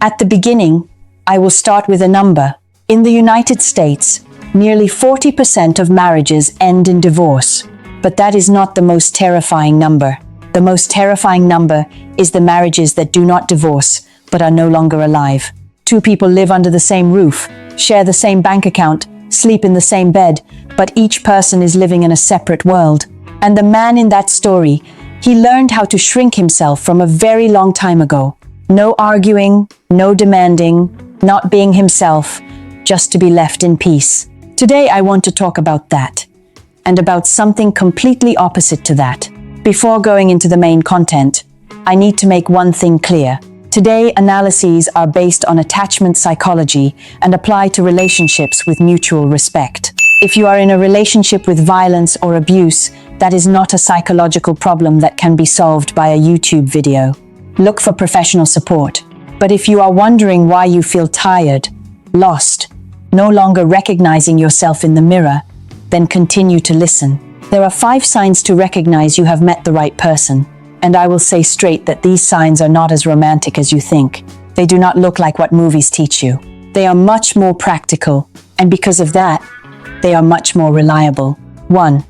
At the beginning, I will start with a number. In the United States, nearly 40% of marriages end in divorce. But that is not the most terrifying number. The most terrifying number is the marriages that do not divorce, but are no longer alive. Two people live under the same roof, share the same bank account, sleep in the same bed, but each person is living in a separate world. And the man in that story, he learned how to shrink himself from a very long time ago. No arguing, no demanding, not being himself, just to be left in peace. Today I want to talk about that, and about something completely opposite to that. Before going into the main content, I need to make one thing clear. Today, analyses are based on attachment psychology and apply to relationships with mutual respect. If you are in a relationship with violence or abuse, that is not a psychological problem that can be solved by a YouTube video. Look for professional support. But if you are wondering why you feel tired, lost, no longer recognizing yourself in the mirror, then continue to listen. There are 5 signs to recognize you have met the right person. And I will say straight that these signs are not as romantic as you think. They do not look like what movies teach you. They are much more practical, and because of that, they are much more reliable. 1.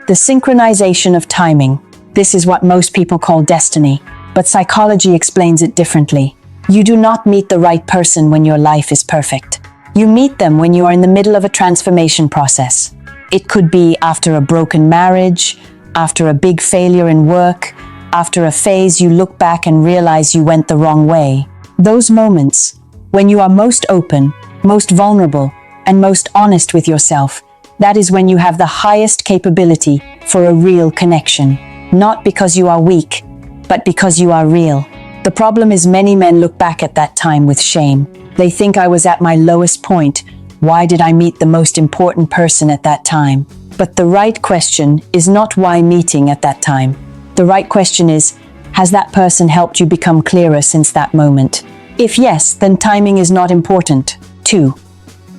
The synchronization of timing. This is what most people call destiny, but psychology explains it differently. You do not meet the right person when your life is perfect. You meet them when you are in the middle of a transformation process. It could be after a broken marriage, after a big failure in work, after a phase you look back and realize you went the wrong way. Those moments, when you are most open, most vulnerable, and most honest with yourself, that is when you have the highest capability for a real connection. Not because you are weak, but because you are real. The problem is many men look back at that time with shame. They think I was at my lowest point. Why did I meet the most important person at that time? But the right question is not why meeting at that time. The right question is, has that person helped you become clearer since that moment? If yes, then timing is not important. 2.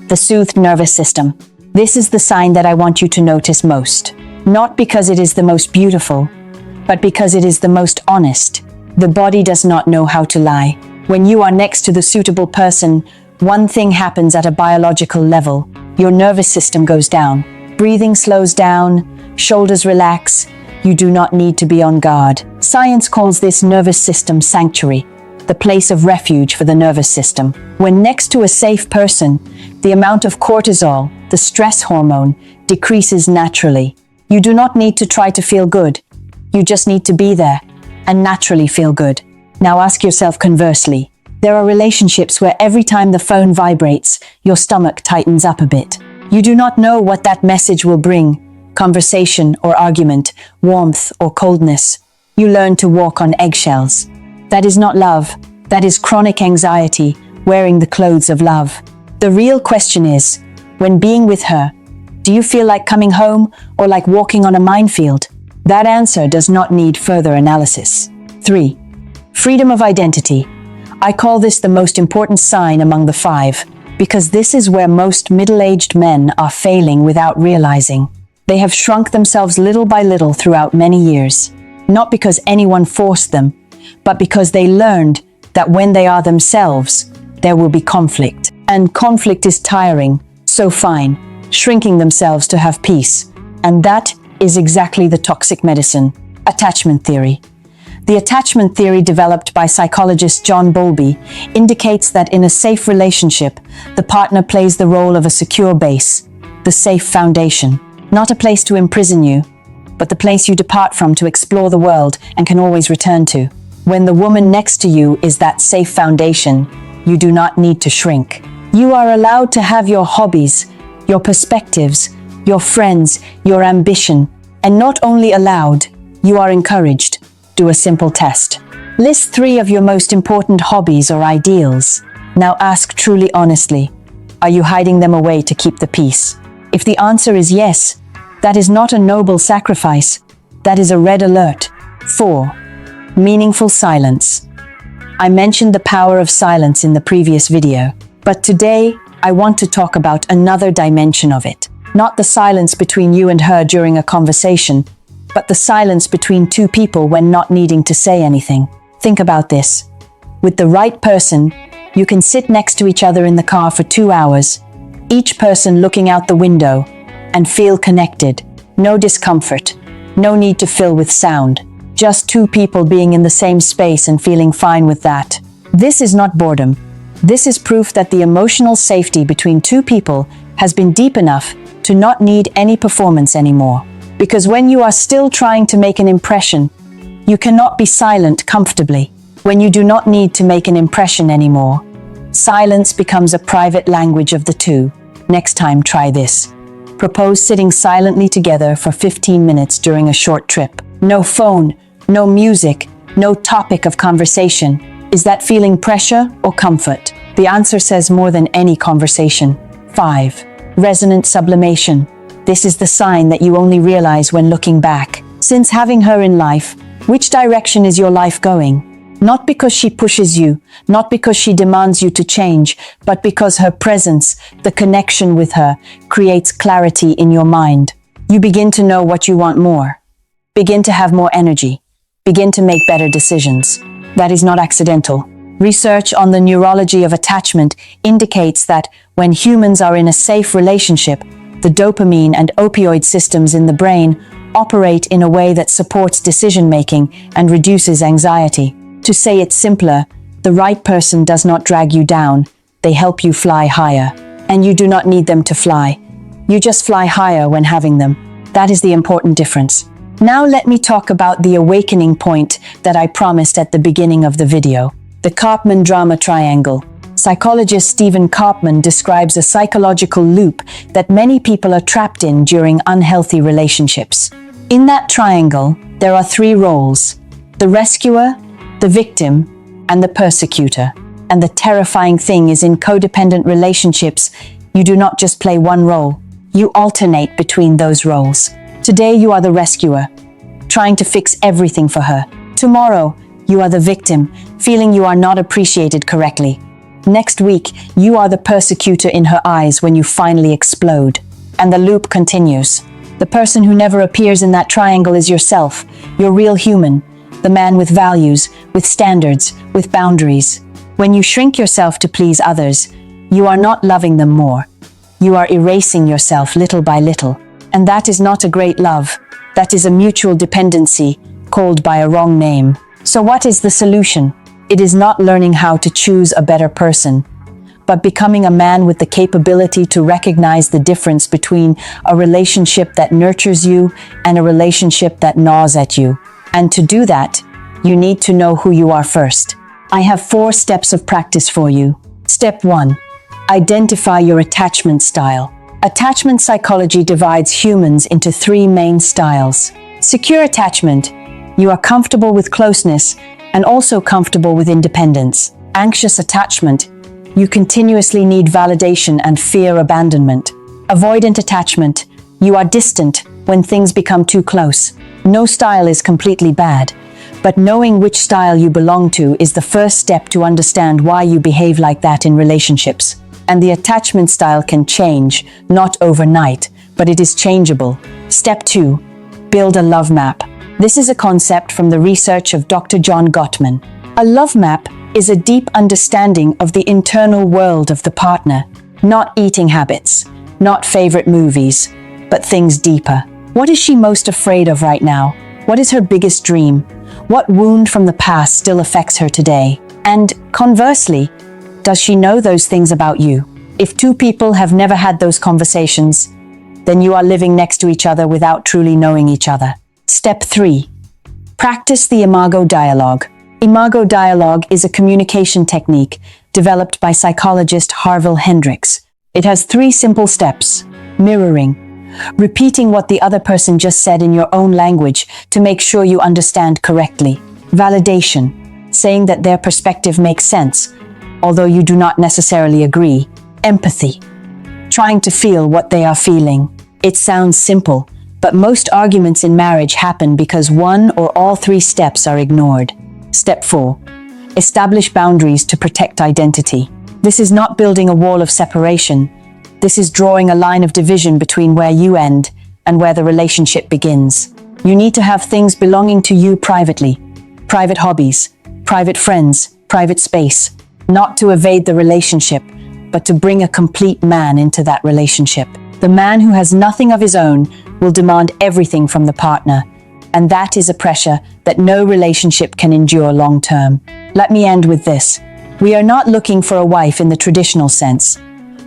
The soothed nervous system. This is the sign that I want you to notice most. Not because it is the most beautiful, but because it is the most honest. The body does not know how to lie. When you are next to the suitable person, one thing happens at a biological level. Your nervous system goes down. Breathing slows down, shoulders relax. You do not need to be on guard. Science calls this nervous system sanctuary, the place of refuge for the nervous system. When next to a safe person, the amount of cortisol, the stress hormone, decreases naturally. You do not need to try to feel good. You just need to be there and naturally feel good. Now ask yourself conversely. There are relationships where every time the phone vibrates, your stomach tightens up a bit. You do not know what that message will bring, conversation or argument, warmth or coldness. You learn to walk on eggshells. That is not love. That is chronic anxiety, wearing the clothes of love. The real question is, when being with her, do you feel like coming home or like walking on a minefield? That answer does not need further analysis. 3. Freedom of identity. I call this the most important sign among the 5, because this is where most middle-aged men are failing without realizing. They have shrunk themselves little by little throughout many years, not because anyone forced them, but because they learned that when they are themselves, there will be conflict. And conflict is tiring, so fine, shrinking themselves to have peace. And that is exactly the toxic medicine, attachment theory. The attachment theory developed by psychologist John Bowlby indicates that in a safe relationship, the partner plays the role of a secure base, the safe foundation, not a place to imprison you, but the place you depart from to explore the world and can always return to. When the woman next to you is that safe foundation, you do not need to shrink. You are allowed to have your hobbies, your perspectives, your friends, your ambition, and not only allowed, you are encouraged. Do a simple test. List 3 of your most important hobbies or ideals. Now ask truly honestly, are you hiding them away to keep the peace? If the answer is yes, that is not a noble sacrifice, that is a red alert. 4. Meaningful silence. I mentioned the power of silence in the previous video, but today I want to talk about another dimension of it. Not the silence between you and her during a conversation, but the silence between 2 people when not needing to say anything. Think about this. With the right person, You can sit next to each other in the car for 2 hours, each person looking out the window, and feel connected. No discomfort, no need to fill with sound. Just two people being in the same space and feeling fine with that. This is not boredom. This is proof that the emotional safety between two people has been deep enough to not need any performance anymore. Because when you are still trying to make an impression, you cannot be silent comfortably. When you do not need to make an impression anymore, silence becomes a private language of the two. Next time, try this. Propose sitting silently together for 15 minutes during a short trip. No phone, no music, no topic of conversation. Is that feeling pressure or comfort? The answer says more than any conversation. 5. Resonant sublimation. This is the sign that you only realize when looking back. Since having her in life, which direction is your life going? Not because she pushes you, not because she demands you to change, but because her presence, the connection with her, creates clarity in your mind. You begin to know what you want more. Begin to have more energy. Begin to make better decisions. That is not accidental. Research on the neurology of attachment indicates that when humans are in a safe relationship, the dopamine and opioid systems in the brain operate in a way that supports decision-making and reduces anxiety. To say it simpler, the right person does not drag you down, they help you fly higher. And you do not need them to fly. You just fly higher when having them. That is the important difference. Now let me talk about the awakening point that I promised at the beginning of the video. The Karpman Drama Triangle. Psychologist Stephen Karpman describes a psychological loop that many people are trapped in during unhealthy relationships. In that triangle, there are 3 roles: the rescuer, the victim, and the persecutor. And the terrifying thing is, in codependent relationships, you do not just play one role, you alternate between those roles. Today you are the rescuer, trying to fix everything for her. Tomorrow, you are the victim, feeling you are not appreciated correctly. Next week, you are the persecutor in her eyes when you finally explode. And the loop continues. The person who never appears in that triangle is yourself, your real human, the man with values, with standards, with boundaries. When you shrink yourself to please others, you are not loving them more. You are erasing yourself little by little. And that is not a great love. That is a mutual dependency, called by a wrong name. So what is the solution? It is not learning how to choose a better person, but becoming a man with the capability to recognize the difference between a relationship that nurtures you and a relationship that gnaws at you. And to do that, you need to know who you are first. I have 4 steps of practice for you. Step 1. Identify your attachment style. Attachment psychology divides humans into 3 main styles. Secure attachment. You are comfortable with closeness and also comfortable with independence. Anxious attachment. You continuously need validation and fear abandonment. Avoidant attachment. You are distant when things become too close. No style is completely bad, but knowing which style you belong to is the first step to understand why you behave like that in relationships. And the attachment style can change, not overnight, but it is changeable. Step 2. Build a love map. This is a concept from the research of Dr. John Gottman. A love map is a deep understanding of the internal world of the partner, not eating habits, not favorite movies, but things deeper. What is she most afraid of right now? What is her biggest dream? What wound from the past still affects her today? And conversely, does she know those things about you? If 2 people have never had those conversations, then you are living next to each other without truly knowing each other. Step 3. Practice the Imago dialogue. Imago dialogue is a communication technique developed by psychologist Harville Hendrix. It has 3 simple steps. Mirroring. Repeating what the other person just said in your own language to make sure you understand correctly. Validation. Saying that their perspective makes sense, although you do not necessarily agree. Empathy. Trying to feel what they are feeling. It sounds simple, but most arguments in marriage happen because one or all 3 steps are ignored. Step 4. Establish boundaries to protect identity. This is not building a wall of separation. This is drawing a line of division between where you end and where the relationship begins. You need to have things belonging to you privately. Private hobbies, private friends, private space. not to evade the relationship, but to bring a complete man into that relationship. The man who has nothing of his own will demand everything from the partner, and that is a pressure that no relationship can endure long term. Let me end with this. We are not looking for a wife in the traditional sense.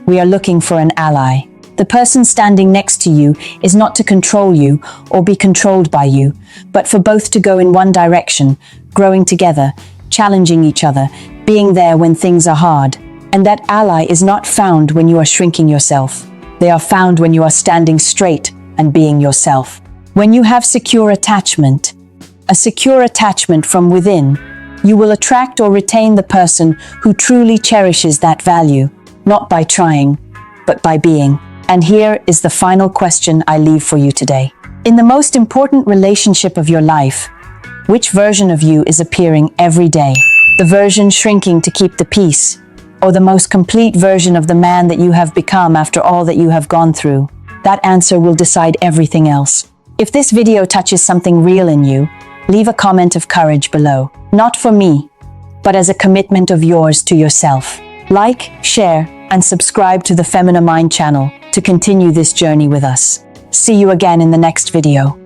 We are looking for an ally. The person standing next to you is not to control you or be controlled by you, but for both to go in one direction, growing together, challenging each other, being there when things are hard. And that ally is not found when you are shrinking yourself. They are found when you are standing straight and being yourself. When you have secure attachment, a secure attachment from within, you will attract or retain the person who truly cherishes that value, not by trying, but by being. And here is the final question I leave for you today. In the most important relationship of your life, which version of you is appearing every day? The version shrinking to keep the peace, or the most complete version of the man that you have become after all that you have gone through? That answer will decide everything else. If this video touches something real in you, leave a comment of courage below. Not for me, but as a commitment of yours to yourself. Like, share, and subscribe to the Femina Mind channel to continue this journey with us. See you again in the next video.